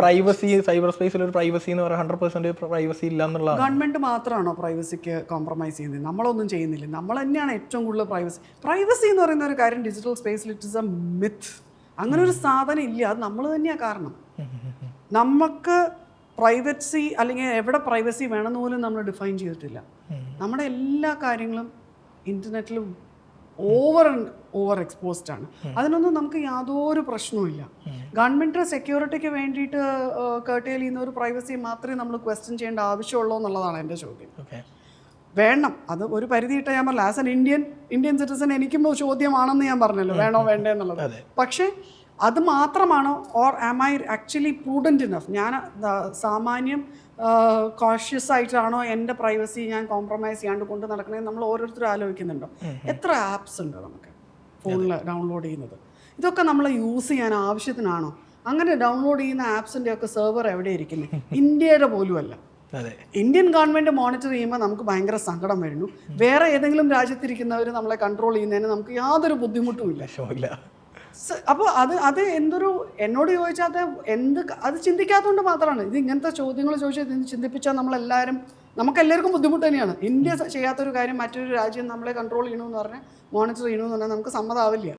Privacy, cyber സ്പേസിൽ ഒരു privacy എന്ന് പറയുന്നത് 100% പ്രൈവസി ഇല്ല എന്നുള്ളതാണ്. ഗവൺമെൻറ് മാത്രമാണോ പ്രൈവസിക്ക് കോംപ്രമൈസ് ചെയ്യുന്നത്? നമ്മളൊന്നും ചെയ്യുന്നില്ല. നമ്മൾ തന്നെയാണ് ഏറ്റവും കൂടുതൽ പ്രൈവസി എന്ന് പറയുന്ന ഒരു കാര്യം ഡിജിറ്റൽ സ്പേസിൽ ഇറ്റ് ഇസ് എ മിത്ത്. അങ്ങനെ ഒരു സാധനം ഇല്ല. അത് നമ്മൾ തന്നെയാണ് കാരണം. നമുക്ക് പ്രൈവസി അല്ലെങ്കിൽ എവിടെ പ്രൈവസി വേണമെന്ന് പോലും നമ്മൾ ഡിഫൈൻ ചെയ്തിട്ടില്ല. നമ്മുടെ എല്ലാ കാര്യങ്ങളും ഇൻ്റർനെറ്റിലും ഓവർ എക്സ്പോസ്ഡ് ആണ്. അതിനൊന്നും നമുക്ക് യാതൊരു പ്രശ്നവുമില്ല. ഗവൺമെൻറ് സെക്യൂരിറ്റിക്ക് വേണ്ടിയിട്ട് കേർട്ടേൽ ചെയ്യുന്ന ഒരു പ്രൈവസി മാത്രമേ നമ്മൾ ക്വസ്റ്റ്യൻ ചെയ്യേണ്ട ആവശ്യമുള്ളൂ എന്നുള്ളതാണ് എൻ്റെ ചോദ്യം. വേണം, അത് ഒരു പരിധിയിട്ട ഞാൻ പറഞ്ഞില്ല. ആസ് എൻ ഇന്ത്യൻ സിറ്റിസൺ എനിക്കും ചോദ്യമാണെന്ന് ഞാൻ പറഞ്ഞല്ലോ, വേണോ വേണ്ടേ എന്നുള്ളത്. പക്ഷേ അത് മാത്രമാണോ, or am I actually prudent enough? ഞാൻ സാമാന്യം കോഷ്യസ് ആയിട്ടാണോ എൻ്റെ പ്രൈവസി ഞാൻ കോംപ്രമൈസ് ചെയ്യാണ്ട് കൊണ്ട് നടക്കണമെന്ന് നമ്മൾ ഓരോരുത്തരും ആലോചിക്കുന്നുണ്ടോ? എത്ര ആപ്സ് ഉണ്ട് നമുക്ക് ഫോണിൽ ഡൗൺലോഡ് ചെയ്യുന്നത്? ഇതൊക്കെ നമ്മൾ യൂസ് ചെയ്യാൻ ആവശ്യത്തിനാണോ? അങ്ങനെ ഡൗൺലോഡ് ചെയ്യുന്ന ആപ്സിൻ്റെ ഒക്കെ സെർവർ എവിടെ ഇരിക്കുന്നത്? ഇന്ത്യയുടെ പോലും അല്ല. ഇന്ത്യൻ ഗവൺമെൻറ് മോണിറ്റർ ചെയ്യുമ്പോൾ നമുക്ക് ഭയങ്കര സങ്കടം വരുന്നു. വേറെ ഏതെങ്കിലും രാജ്യത്തിരിക്കുന്നവർ നമ്മളെ കൺട്രോൾ ചെയ്യുന്നതിന് നമുക്ക് യാതൊരു ബുദ്ധിമുട്ടും ഇല്ല. അപ്പോൾ അത് എന്തൊരു, എന്നോട് ചോദിച്ചാൽ അത് ചിന്തിക്കാത്തതുകൊണ്ട് മാത്രമാണ്. ഇത് ഇങ്ങനത്തെ ചോദ്യങ്ങൾ ചോദിച്ചാൽ ചിന്തിപ്പിച്ചാൽ നമുക്കെല്ലാവർക്കും ബുദ്ധിമുട്ട് തന്നെയാണ്. ഇന്ത്യ ചെയ്യാത്തൊരു കാര്യം മറ്റൊരു രാജ്യം നമ്മളെ കൺട്രോൾ ചെയ്യണമെന്ന് പറഞ്ഞാൽ, മോണിറ്റർ ചെയ്യണമെന്ന് പറഞ്ഞാൽ നമുക്ക് സമ്മതമാവില്ല.